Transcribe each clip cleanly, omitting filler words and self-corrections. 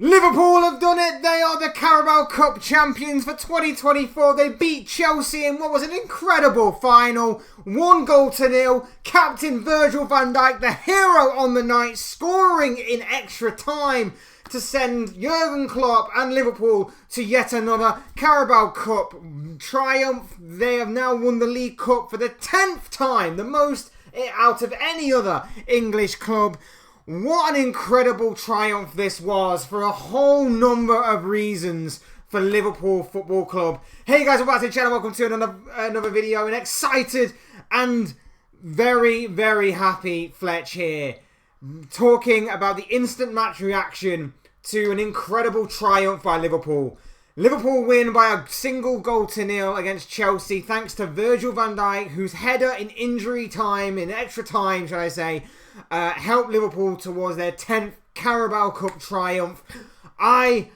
Liverpool have done it. They are the Carabao Cup champions for 2024. They beat Chelsea in what was an incredible final. 1-0. Captain Virgil van Dijk, the hero on the night, scoring in extra time to send Jurgen Klopp and Liverpool to yet another Carabao Cup triumph. They have now won the League Cup for the 10th time, the most out of any other English club. What an incredible triumph this was for a whole number of reasons for Liverpool Football Club. Hey guys, welcome back to the channel. Welcome to another video. An excited and very, very happy Fletch here, talking about the instant match reaction to an incredible triumph by Liverpool. Liverpool win by a single 0 against Chelsea thanks to Virgil van Dijk, whose header in injury time, in extra time shall I say, helped Liverpool towards their 10th Carabao Cup triumph. It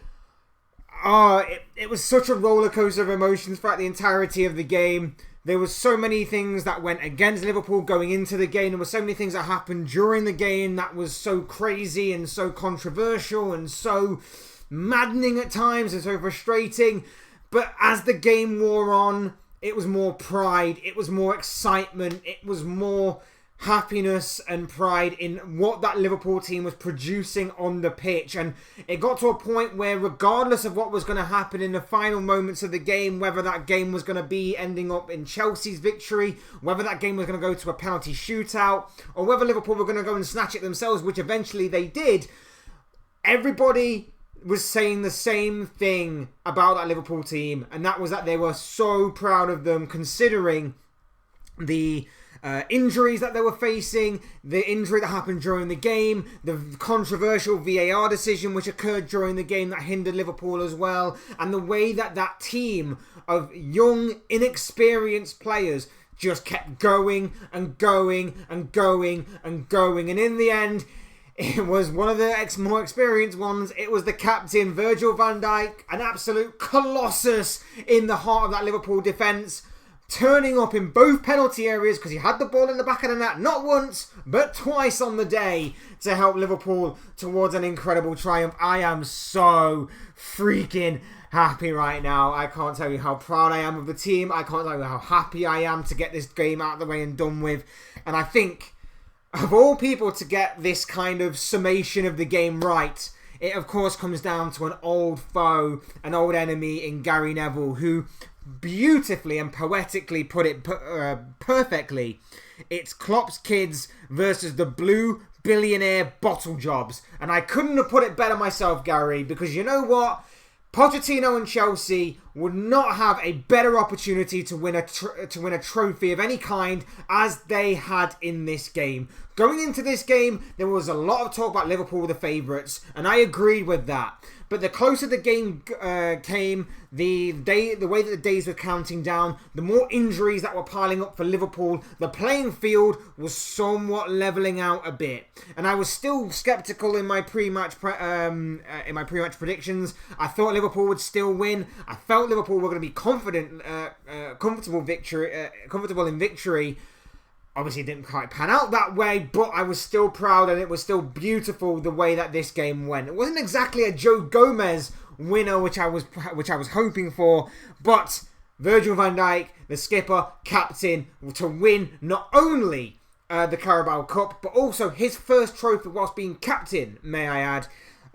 was such a roller coaster of emotions throughout the entirety of the game. There were so many things that went against Liverpool going into the game. There were so many things that happened during the game that was so crazy and so controversial and so maddening at times and so frustrating. But as the game wore on, it was more pride, it was more excitement, it was more happiness and pride in what that Liverpool team was producing on the pitch. And it got to a point where, regardless of what was going to happen in the final moments of the game, whether that game was going to be ending up in Chelsea's victory, whether that game was going to go to a penalty shootout, or whether Liverpool were going to go and snatch it themselves, which eventually they did, everybody was saying the same thing about that Liverpool team, and that was that they were so proud of them, considering the injuries that they were facing, the injury that happened during the game, the controversial VAR decision which occurred during the game that hindered Liverpool as well, and the way that that team of young, inexperienced players just kept going and going and going and going, and in the end, it was one of the more experienced ones. It was the captain, Virgil van Dijk, an absolute colossus in the heart of that Liverpool defence, turning up in both penalty areas because he had the ball in the back of the net, not once, but twice on the day to help Liverpool towards an incredible triumph. I am so freaking happy right now. I can't tell you how proud I am of the team. I can't tell you how happy I am to get this game out of the way and done with. And I think, of all people to get this kind of summation of the game right, it of course comes down to an old foe, an old enemy in Gary Neville, who beautifully and poetically put it perfectly. It's Klopp's kids versus the blue billionaire bottle jobs. And I couldn't have put it better myself, Gary, because you know what? Pochettino and Chelsea would not have a better opportunity to win a trophy of any kind as they had in this game. Going into this game, there was a lot of talk about Liverpool were the favourites, and I agreed with that. But the closer the game came, the way that the days were counting down, the more injuries that were piling up for Liverpool, the playing field was somewhat levelling out a bit. And I was still sceptical in my pre-match predictions. I thought Liverpool would still win. I felt Liverpool were going to be comfortable in victory. Obviously, it didn't quite pan out that way, but I was still proud, and it was still beautiful the way that this game went. It wasn't exactly a Joe Gomez winner, which I was hoping for, but Virgil van Dijk, the skipper, captain, to win not only the Carabao Cup, but also his first trophy whilst being captain, may I add.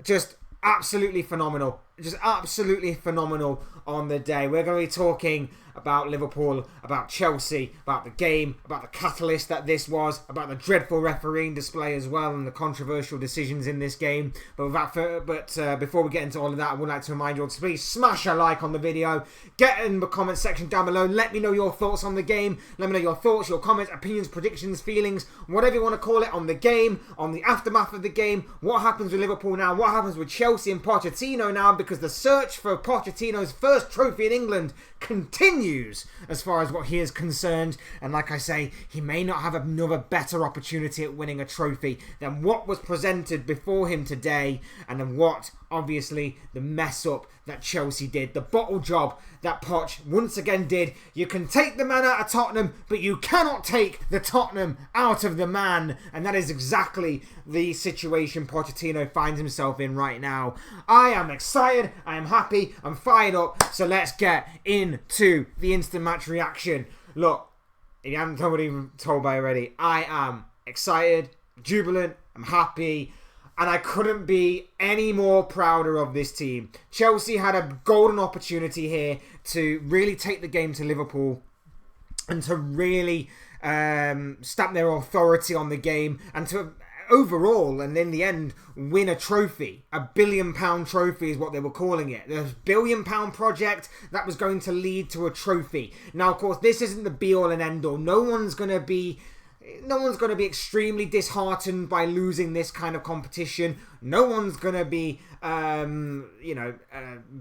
Just absolutely phenomenal. Just absolutely phenomenal on the day. We're going to be talking about Liverpool, about Chelsea, about the game, about the catalyst that this was, about the dreadful refereeing display as well, and the controversial decisions in this game. But before we get into all of that, I would like to remind you all to please smash a like on the video. Get in the comment section down below. Let me know your thoughts on the game. Let me know your thoughts, your comments, opinions, predictions, feelings, whatever you want to call it, on the game, on the aftermath of the game. What happens with Liverpool now? What happens with Chelsea and Pochettino now? Because because the search for Pochettino's first trophy in England continues as far as what he is concerned. And like I say, he may not have another better opportunity at winning a trophy than what was presented before him today, and then what, obviously, the mess up that Chelsea did, the bottle job that Poch once again did. You can take the man out of Tottenham, but you cannot take the Tottenham out of the man, and that is exactly the situation Pochettino finds himself in right now. I am excited, I am happy, I'm fired up, so let's get into the instant match reaction. Look, if you haven't told by already, I am excited, jubilant, I'm happy, and I couldn't be any more prouder of this team. Chelsea had a golden opportunity here to really take the game to Liverpool and to really stamp their authority on the game and to overall, and in the end, win a trophy. £1 billion trophy is what they were calling it. The £1 billion project that was going to lead to a trophy. Now, of course, this isn't the be-all and end-all. No one's going to be extremely disheartened by losing this kind of competition. No one's going to be,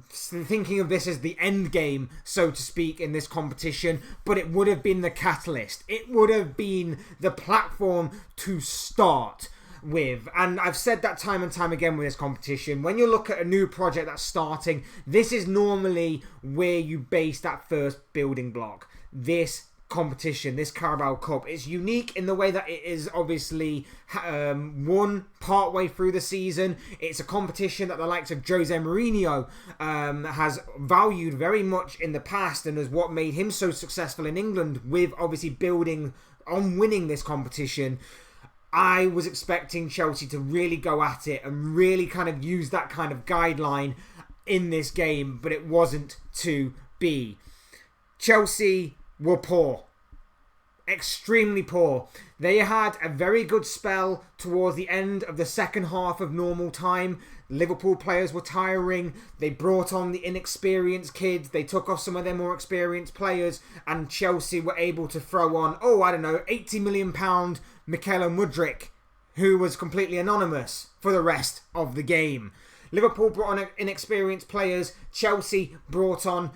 thinking of this as the end game, so to speak, in this competition. But it would have been the catalyst. It would have been the platform to start with. And I've said that time and time again with this competition. When you look at a new project that's starting, this is normally where you base that first building block. This competition, this Carabao Cup, is unique in the way that it is obviously won part way through the season. It's a competition that the likes of Jose Mourinho has valued very much in the past, and is what made him so successful in England with obviously building on winning this competition. I was expecting Chelsea to really go at it and really kind of use that kind of guideline in this game, but it wasn't to be. Chelsea were poor. Extremely poor. They had a very good spell towards the end of the second half of normal time. Liverpool players were tiring. They brought on the inexperienced kids. They took off some of their more experienced players, and Chelsea were able to throw on, £80 million Mykhailo Mudryk, who was completely anonymous for the rest of the game. Liverpool brought on inexperienced players. Chelsea brought on,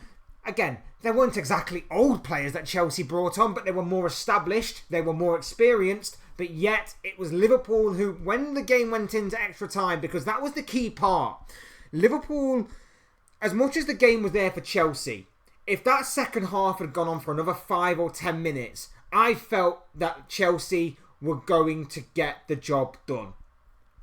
again, they weren't exactly old players that Chelsea brought on, but they were more established, they were more experienced, but yet it was Liverpool who, when the game went into extra time, because that was the key part, Liverpool, as much as the game was there for Chelsea, if that second half had gone on for another 5 or 10 minutes, I felt that Chelsea were going to get the job done.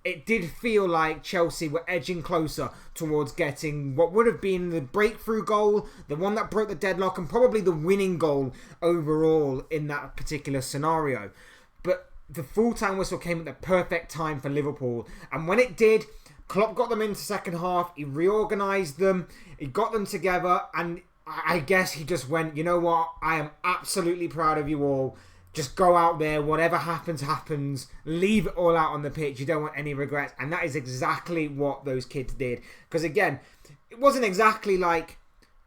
It did feel like Chelsea were edging closer towards getting what would have been the breakthrough goal, the one that broke the deadlock, and probably the winning goal overall in that particular scenario. But the full-time whistle came at the perfect time for Liverpool. And when it did, Klopp got them into second half, he reorganised them, he got them together, and I guess he just went, you know what, I am absolutely proud of you all. Just go out there, whatever happens, happens. Leave it all out on the pitch. You don't want any regrets. And that is exactly what those kids did. Because again, it wasn't exactly like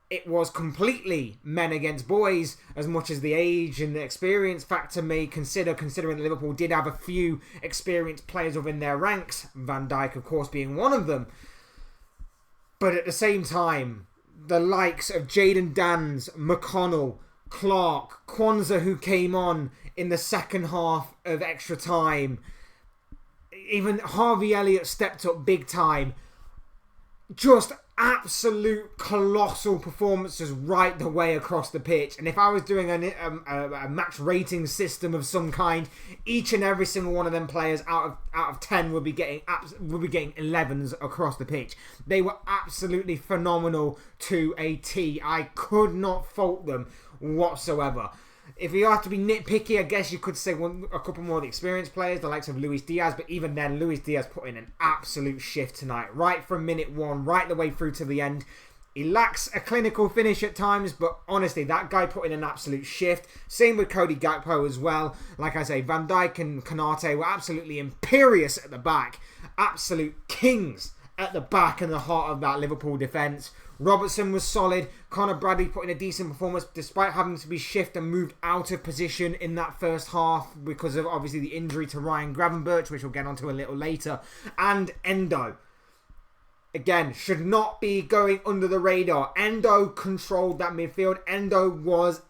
it was completely men against boys, as much as the age and the experience factor may considering that Liverpool did have a few experienced players within their ranks. Van Dijk, of course, being one of them. But at the same time, the likes of Jadon Danns, McConnell, Clark, Kwanzaa, who came on in the second half of extra time. Even Harvey Elliott stepped up big time. Just absolute colossal performances right the way across the pitch. And if I was doing a match rating system of some kind, each and every single one of them players out of 10 would be getting 11s across the pitch. They were absolutely phenomenal to a T. I could not fault them whatsoever. If you have to be nitpicky, I guess you could say a couple more of the experienced players, the likes of Luis Diaz, but even then, Luis Diaz put in an absolute shift tonight, right from minute 1, right the way through to the end. He lacks a clinical finish at times, but honestly, that guy put in an absolute shift. Same with Cody Gakpo as well. Like I say, Van Dijk and Konate were absolutely imperious at the back. Absolute kings at the back and the heart of that Liverpool defence. Robertson was solid. Conor Bradley put in a decent performance despite having to be shifted and moved out of position in that first half because of obviously the injury to Ryan Gravenberch, which we'll get onto a little later. And Endo. again, should not be going under the radar. Endo controlled that midfield. Endo was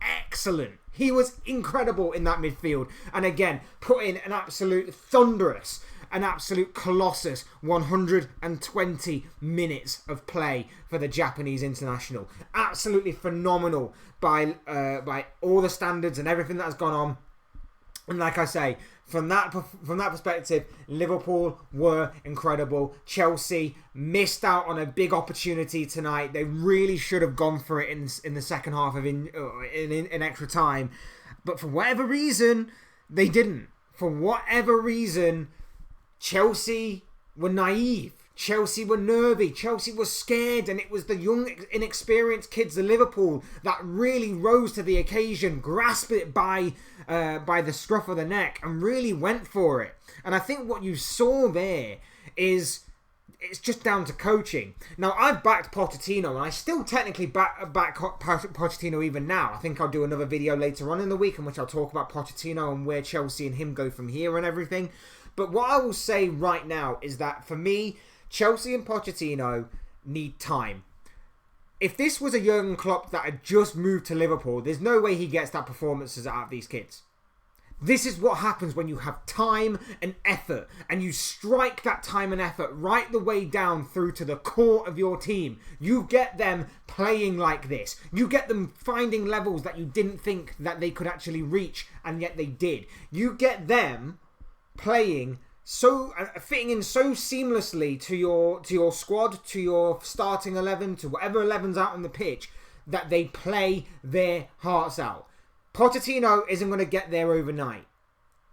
excellent. He was incredible in that midfield. And again, put in an absolute thunderous, an absolute colossus 120 minutes of play for the Japanese international. Absolutely phenomenal by all the standards and everything that has gone on. And like I say, from that perspective, Liverpool were incredible. Chelsea missed out on a big opportunity tonight. They really should have gone for it in the second half of in extra time, but for whatever reason, they didn't. For whatever reason, Chelsea were naive. Chelsea were nervy. Chelsea was scared, and it was the young, inexperienced kids of Liverpool that really rose to the occasion, grasped it by the scruff of the neck, and really went for it. And I think what you saw there is it's just down to coaching. Now, I've backed Pochettino, and I still technically back Pochettino even now. I think I'll do another video later on in the week in which I'll talk about Pochettino and where Chelsea and him go from here and everything. But what I will say right now is that for me, Chelsea and Pochettino need time. If this was a Jurgen Klopp that had just moved to Liverpool, there's no way he gets that performances out of these kids. This is what happens when you have time and effort, and you strike that time and effort right the way down through to the core of your team. You get them playing like this. You get them finding levels that you didn't think that they could actually reach, and yet they did. You get them playing so fitting in so seamlessly to your squad, to your starting 11, to whatever 11's out on the pitch, that they play their hearts out. Pochettino isn't going to get there overnight.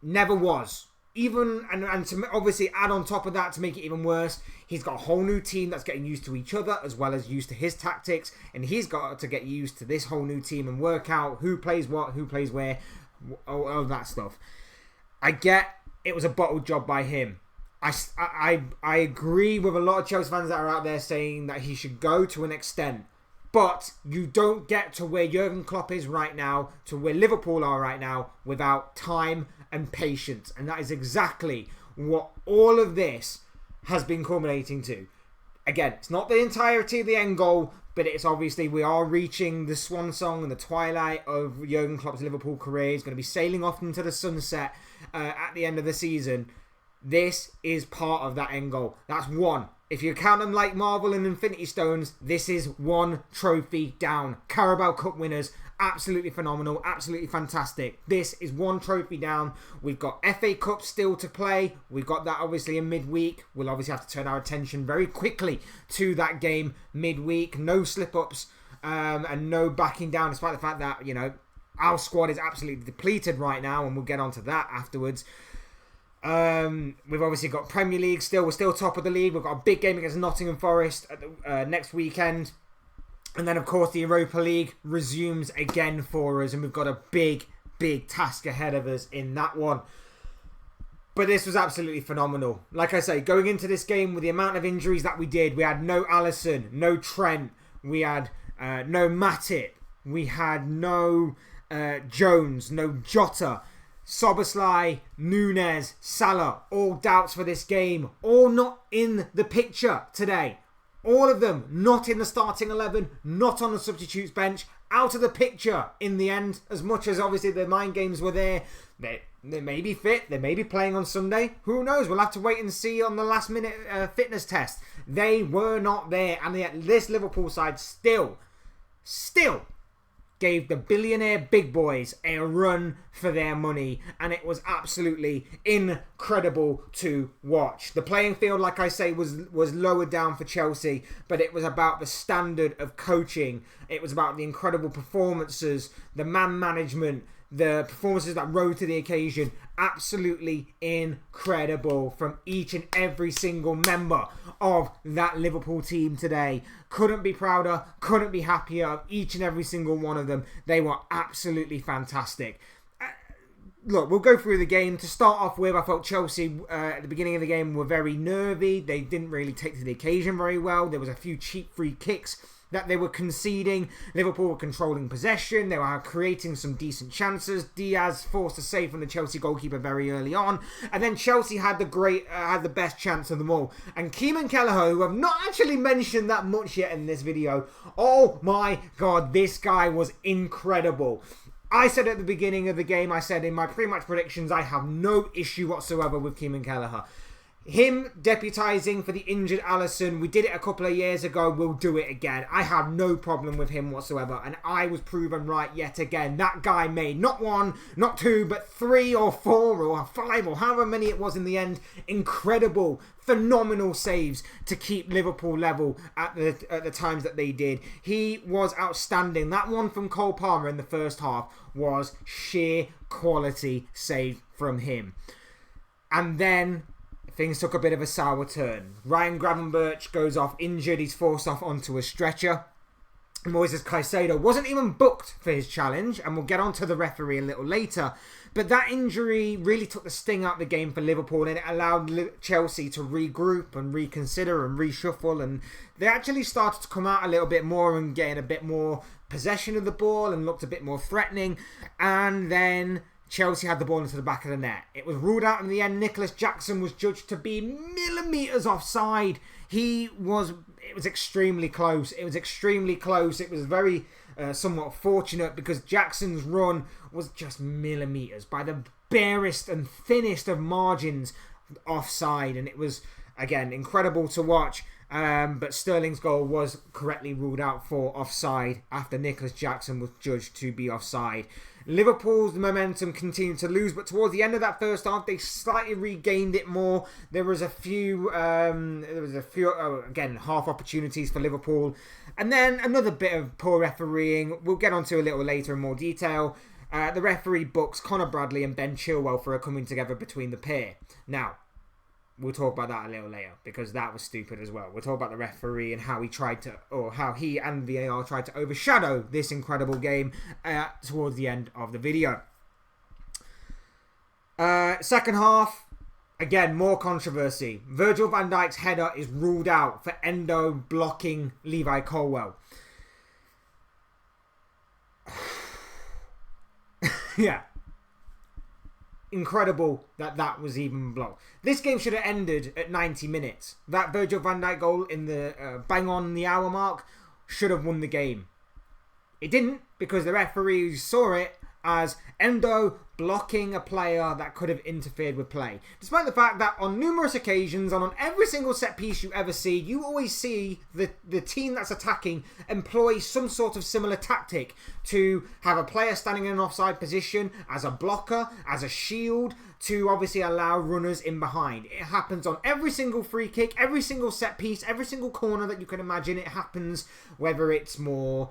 Never was. Even and to obviously add on top of that to make it even worse, he's got a whole new team that's getting used to each other as well as used to his tactics, and he's got to get used to this whole new team and work out who plays what, who plays where, all that stuff. I get it was a bottled job by him. I agree with a lot of Chelsea fans that are out there saying that he should go to an extent. But you don't get to where Jurgen Klopp is right now, to where Liverpool are right now, without time and patience. And that is exactly what all of this has been culminating to. Again, it's not the entirety of the end goal, but it's obviously we are reaching the swan song and the twilight of Jurgen Klopp's Liverpool career. He's going to be sailing off into the sunset at the end of the season. This is part of that end goal. That's one. If you count them like Marvel and Infinity Stones, this is one trophy down. Carabao Cup winners, absolutely phenomenal, absolutely fantastic. This is one trophy down. We've got FA Cup still to play. We've got that obviously in midweek. We'll obviously have to turn our attention very quickly to that game midweek. No slip-ups and no backing down, despite the fact that, you know, our squad is absolutely depleted right now, and we'll get onto that afterwards. We've obviously got Premier League still. We're still top of the league. We've got a big game against Nottingham Forest at the, next weekend. And then, of course, the Europa League resumes again for us. And we've got a big, big task ahead of us in that one. But this was absolutely phenomenal. Like I say, going into this game with the amount of injuries that we did, we had no Alisson, no Trent. We had no Matip. We had no Jones, no Jota. Szoboszlai, Núñez, Salah, all doubts for this game. All not in the picture today. All of them not in the starting 11, not on the substitutes bench, out of the picture in the end. As much as obviously the mind games were there, they may be fit, they may be playing on Sunday. Who knows? We'll have to wait and see on the last minute fitness test. They were not there, and yet this Liverpool side still gave the billionaire big boys a run for their money, and it was absolutely incredible to watch. The playing field, like I say, was lowered down for Chelsea, but it was about the standard of coaching. It was about the incredible performances, the man management, the performances that rose to the occasion. Absolutely incredible from each and every single member of that Liverpool team today. Couldn't be prouder, couldn't be happier of each and every single one of them. They were absolutely fantastic. Look, we'll go through the game. To start off with, I felt Chelsea at the beginning of the game were very nervy. They didn't really take to the occasion very well. There was a few cheap free kicks that they were conceding. Liverpool were controlling possession. They were creating some decent chances. Diaz forced a save from the Chelsea goalkeeper very early on. And then Chelsea had the best chance of them all. And Keeman Kelleher, who I've not actually mentioned that much yet in this video, oh my God, this guy was incredible. I said at the beginning of the game, I said in my pre-match predictions, I have no issue whatsoever with Keeman Kelleher. Him deputising for the injured Alisson, we did it a couple of years ago, we'll do it again. I have no problem with him whatsoever, and I was proven right yet again. That guy made not one, not two, but 3 or 4 or 5 or however many it was in the end. Incredible, phenomenal saves to keep Liverpool level at the times that they did. He was outstanding. That one from Cole Palmer in the first half was sheer quality save from him. And then things took a bit of a sour turn. Ryan Gravenberch goes off injured. He's forced off onto a stretcher. Moises Caicedo wasn't even booked for his challenge, and we'll get onto the referee a little later. But that injury really took the sting out of the game for Liverpool, and it allowed Chelsea to regroup and reconsider and reshuffle, and they actually started to come out a little bit more and gain a bit more possession of the ball and looked a bit more threatening. And then Chelsea had the ball into the back of the net. It was ruled out in the end. Nicholas Jackson was judged to be millimetres offside. It was extremely close. It was extremely close. It was very somewhat fortunate because Jackson's run was just millimetres by the barest and thinnest of margins offside. And it was, again, incredible to watch. But Sterling's goal was correctly ruled out for offside after Nicholas Jackson was judged to be offside. Liverpool's momentum continued to lose, but towards the end of that first half, they slightly regained it more. There was a few, again, half opportunities for Liverpool. And then another bit of poor refereeing. We'll get onto a little later in more detail. The referee books Connor Bradley and Ben Chilwell for a coming together between the pair. Now, we'll talk about that a little later because that was stupid as well. We'll talk about the referee and how he and VAR tried to overshadow this incredible game towards the end of the video. Second half, again, more controversy. Virgil van Dijk's header is ruled out for Endo blocking Levi Colwill. Yeah. Incredible that was even blocked. This game should have ended at 90 minutes. That Virgil van Dijk goal in the bang on the hour mark should have won the game. It didn't because the referee saw it as Endo blocking a player that could have interfered with play. Despite the fact that on numerous occasions, and on every single set piece you ever see, you always see the team that's attacking employ some sort of similar tactic to have a player standing in an offside position as a blocker, as a shield, to obviously allow runners in behind. It happens on every single free kick, every single set piece, every single corner that you can imagine. It happens whether it's more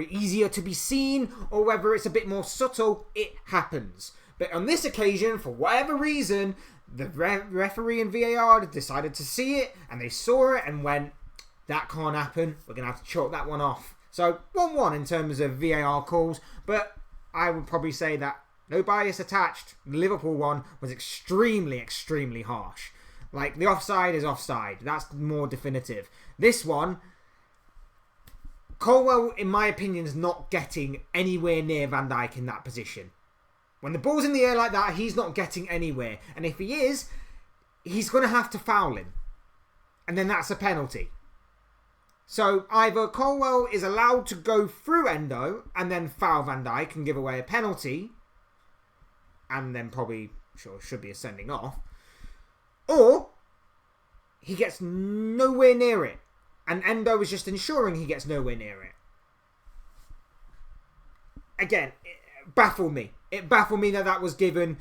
easier to be seen or whether it's a bit more subtle. It happens. But on this occasion, for whatever reason, the referee and VAR decided to see it, and they saw it and went, that can't happen, we're going to have to chalk that one off. So 1-1 in terms of VAR calls, but I would probably say that no bias attached. The Liverpool one was extremely, extremely harsh. Like, the offside is offside. That's more definitive. This one, Colwill, in my opinion, is not getting anywhere near Van Dijk in that position. When the ball's in the air like that, he's not getting anywhere. And if he is, he's going to have to foul him. And then that's a penalty. So either Colwill is allowed to go through Endo and then foul Van Dijk and give away a penalty, and then probably should be a sending off, or he gets nowhere near it. And Endo is just ensuring he gets nowhere near it. Again, it baffled me. It baffled me that was given.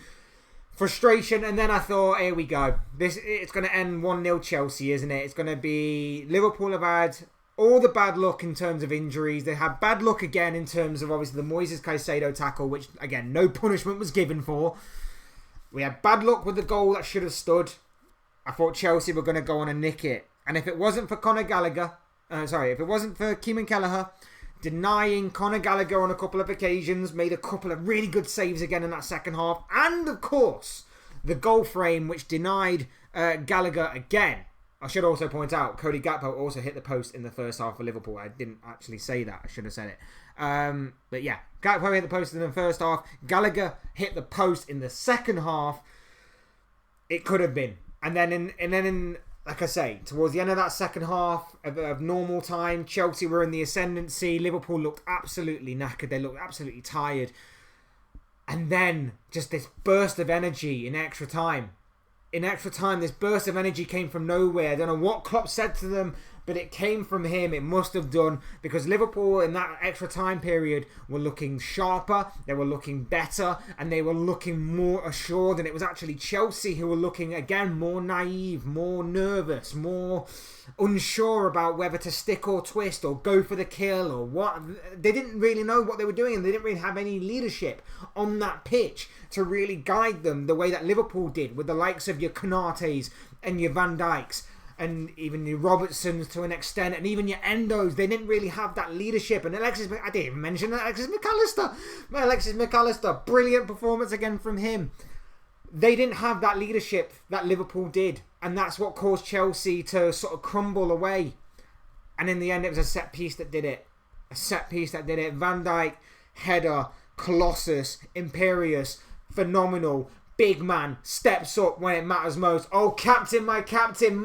Frustration, and then I thought, here we go. It's going to end 1-0 Chelsea, isn't it? It's going to be... Liverpool have had all the bad luck in terms of injuries. They had bad luck again in terms of, obviously, the Moises Caicedo tackle, which, again, no punishment was given for. We had bad luck with the goal that should have stood. I thought Chelsea were going to go on and nick it. And if it wasn't for if it wasn't for Keeman Kelleher denying Conor Gallagher on a couple of occasions, made a couple of really good saves again in that second half, and of course, the goal frame which denied Gallagher again. I should also point out, Cody Gakpo also hit the post in the first half for Liverpool. I didn't actually say that. I should have said it. But yeah, Gakpo hit the post in the first half. Gallagher hit the post in the second half. It could have been. And then, like I say, towards the end of that second half of normal time, Chelsea were in the ascendancy. Liverpool looked absolutely knackered. They looked absolutely tired. And then just this burst of energy in extra time. In extra time, this burst of energy came from nowhere. I don't know what Klopp said to them, but it came from him. It must have done, because Liverpool in that extra time period were looking sharper, they were looking better, and they were looking more assured. And it was actually Chelsea who were looking, again, more naive, more nervous, more unsure about whether to stick or twist or go for the kill or what. They didn't really know what they were doing, and they didn't really have any leadership on that pitch to really guide them the way that Liverpool did, with the likes of your Konates and your Van Dijks and even your Robertsons to an extent, and even your Endos. They didn't really have that leadership. And I didn't even mention Alexis McAllister, brilliant performance again from him. They didn't have that leadership that Liverpool did, and that's what caused Chelsea to sort of crumble away. And in the end, it was a set piece that did it. Van Dijk, header, Colossus, Imperious, phenomenal. Big man, steps up when it matters most. Oh, captain, my captain.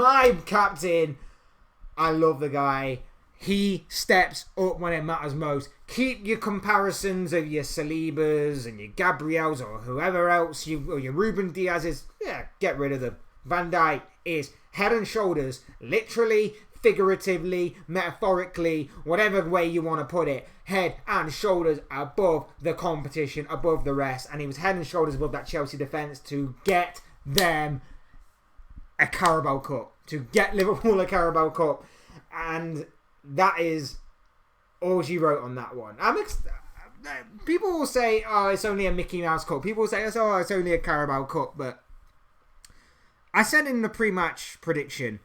I love the guy. He steps up when it matters most. Keep your comparisons of your Salibas and your Gabriels or whoever else, or your Ruben Diaz's. Yeah, get rid of them. Van Dijk is head and shoulders, literally, figuratively, metaphorically, whatever way you want to put it, head and shoulders above the competition, above the rest. And he was head and shoulders above that Chelsea defence to get them a Carabao Cup, to get Liverpool a Carabao Cup. And that is all she wrote on that one. People will say, oh, it's only a Mickey Mouse Cup. People will say, oh, it's only a Carabao Cup. But I said in the pre-match prediction,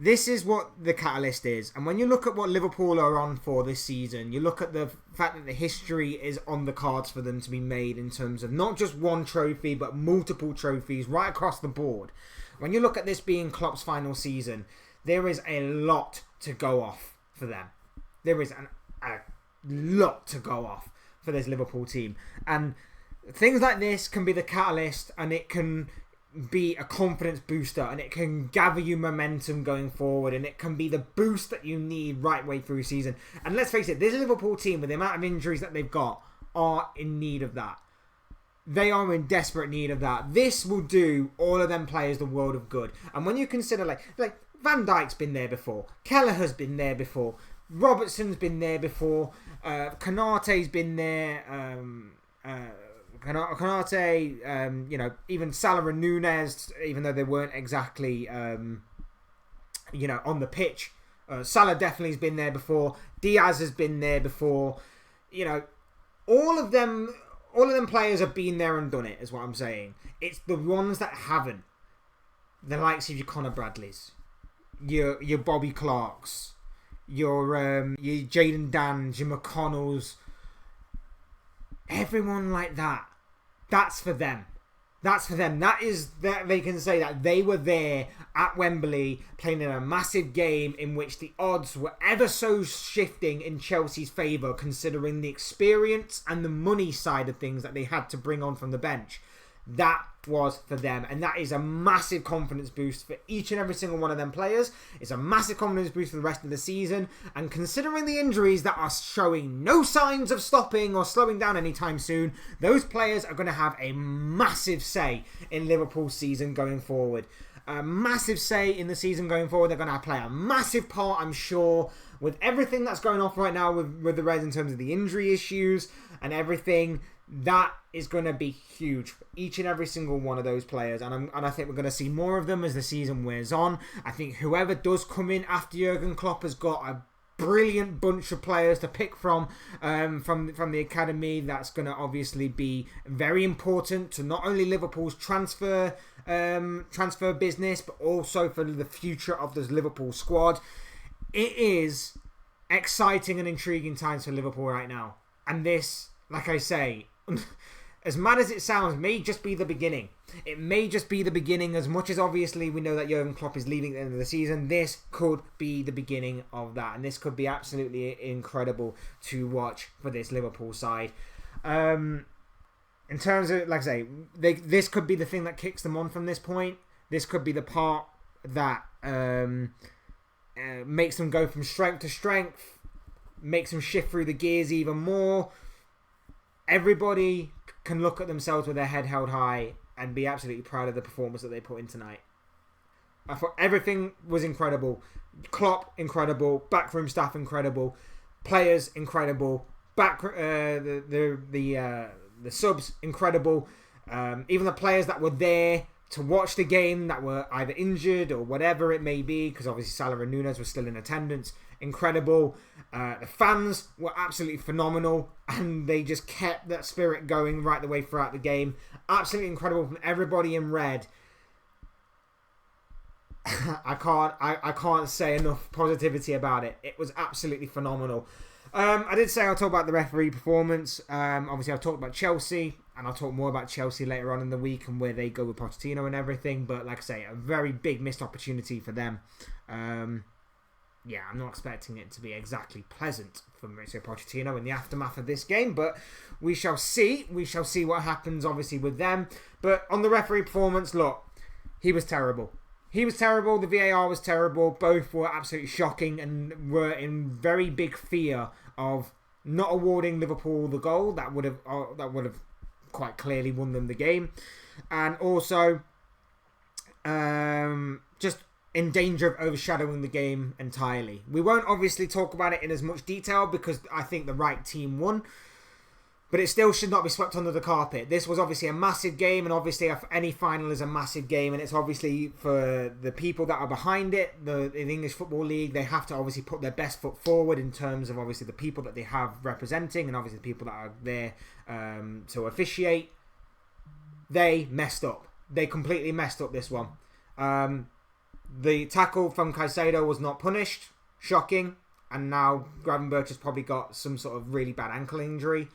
this is what the catalyst is. And when you look at what Liverpool are on for this season, you look at the fact that the history is on the cards for them to be made in terms of not just one trophy, but multiple trophies right across the board. When you look at this being Klopp's final season, there is a lot to go off for them. There is a lot to go off for this Liverpool team. And things like this can be the catalyst, and it can be a confidence booster, and it can gather you momentum going forward, and it can be the boost that you need right way through season. And let's face it, this Liverpool team, with the amount of injuries that they've got, are in need of that. They are in desperate need of that. This will do all of them players the world of good. And when you consider like Van Dijk's been there before, Kelleher's been there before, Robertson's been there before, Konate's been there, Konate, even Salah and Nunez, even though they weren't exactly, on the pitch. Salah definitely has been there before. Diaz has been there before. All of them players have been there and done it, is what I'm saying. It's the ones that haven't. The likes of your Conor Bradleys, your Bobby Clarks, your Jayden Dans, your McConnells, everyone like that. That's for them. That is that they can say that they were there at Wembley playing in a massive game in which the odds were ever so shifting in Chelsea's favour, considering the experience and the money side of things that they had to bring on from the bench. That was for them, and that is a massive confidence boost for each and every single one of them players. It's a massive confidence boost for the rest of the season, and considering the injuries that are showing no signs of stopping or slowing down anytime soon, those players are going to have a massive say in Liverpool's season going forward. A massive say in the season going forward. They're going to play a massive part, I'm sure, with everything that's going off right now with the Reds in terms of the injury issues and everything. That is going to be huge for each and every single one of those players, and I think we're going to see more of them as the season wears on. I think whoever does come in after Jurgen Klopp has got a brilliant bunch of players to pick from the academy. That's going to obviously be very important to not only Liverpool's transfer business, but also for the future of this Liverpool squad. It is exciting and intriguing times for Liverpool right now, and this, like I say, as mad as it sounds, may just be the beginning. It may just be the beginning. As much as obviously we know that Jurgen Klopp is leaving at the end of the season, this could be the beginning of that. And this could be absolutely incredible to watch for this Liverpool side. In terms of, like I say, this could be the thing that kicks them on from this point. This could be the part that makes them go from strength to strength, makes them shift through the gears even more. Everybody can look at themselves with their head held high and be absolutely proud of the performance that they put in tonight. I thought everything was incredible. Klopp, incredible. Backroom staff, incredible. Players, incredible. The subs, incredible. Even the players that were there to watch the game that were either injured or whatever it may be, because obviously Salah and Núñez were still in attendance. Incredible. The fans were absolutely phenomenal, and they just kept that spirit going right the way throughout the game. Absolutely incredible from everybody in red. I can't say enough positivity about it. It was absolutely phenomenal. I did say I'll talk about the referee performance. Obviously, I've talked about Chelsea, and I'll talk more about Chelsea later on in the week and where they go with Pochettino and everything. But like I say, a very big missed opportunity for them. Yeah, I'm not expecting it to be exactly pleasant for Mauricio Pochettino in the aftermath of this game, but we shall see. We shall see what happens, obviously, with them. But on the referee performance, look, he was terrible. He was terrible. The VAR was terrible. Both were absolutely shocking and were in very big fear of not awarding Liverpool the goal that would have quite clearly won them the game, and also just in danger of overshadowing the game entirely. We won't obviously talk about it in as much detail because I think the right team won, but it still should not be swept under the carpet. This was obviously a massive game, and obviously any final is a massive game, and it's obviously for the people that are behind it, in the English Football League, they have to obviously put their best foot forward in terms of obviously the people that they have representing and obviously the people that are there to officiate. They messed up. They completely messed up this one. The tackle from Caicedo was not punished. Shocking. And now Gravenberch has probably got some sort of really bad ankle injury.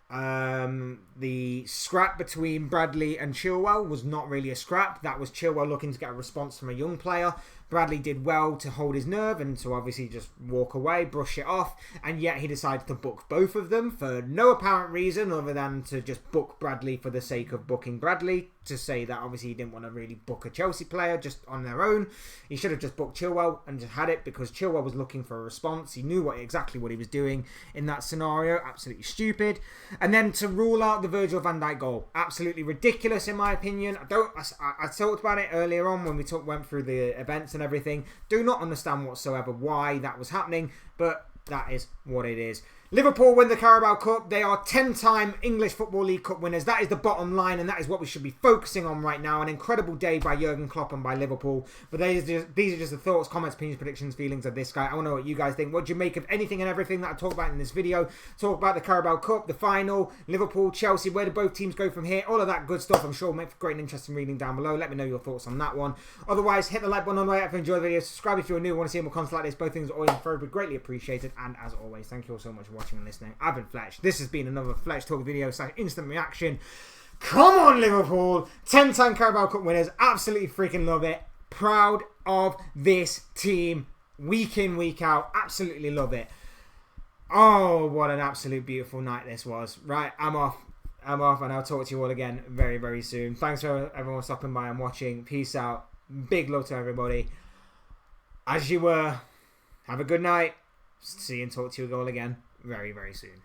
The scrap between Bradley and Chilwell was not really a scrap. That was Chilwell looking to get a response from a young player. Bradley did well to hold his nerve and to obviously just walk away, brush it off, and yet he decided to book both of them for no apparent reason other than to just book Bradley for the sake of booking Bradley, to say that obviously he didn't want to really book a Chelsea player just on their own. He should have just booked Chilwell and just had it, because Chilwell was looking for a response. He knew exactly what he was doing in that scenario. Absolutely stupid. And then to rule out the Virgil van Dijk goal, absolutely ridiculous in my opinion. I talked about it earlier on when we went through the events and everything. Do not understand whatsoever why that was happening, but that is what it is. Liverpool win the Carabao Cup. They are 10-time English Football League Cup winners. That is the bottom line, and that is what we should be focusing on right now. An incredible day by Jurgen Klopp and by Liverpool. But these are just the thoughts, comments, opinions, predictions, feelings of this guy. I want to know what you guys think. What do you make of anything and everything that I talk about in this video? Talk about the Carabao Cup, the final, Liverpool, Chelsea. Where do both teams go from here? All of that good stuff. I'm sure will make for great and interesting reading down below. Let me know your thoughts on that one. Otherwise, hit the like button on the way up if you enjoy the video. Subscribe if you're new and want to see more content like this. Both things are always preferably greatly appreciated. And as always, thank you all so much for watching and listening. I've been Fletch. This has been another Fletch Talk video / instant reaction. Come on, Liverpool! 10-time Carabao Cup winners. Absolutely freaking love it. Proud of this team. Week in, week out. Absolutely love it. Oh, what an absolute beautiful night this was. Right, I'm off. And I'll talk to you all again very, very soon. Thanks for everyone stopping by and watching. Peace out. Big love to everybody. As you were, have a good night. See you and talk to you all again very, very soon.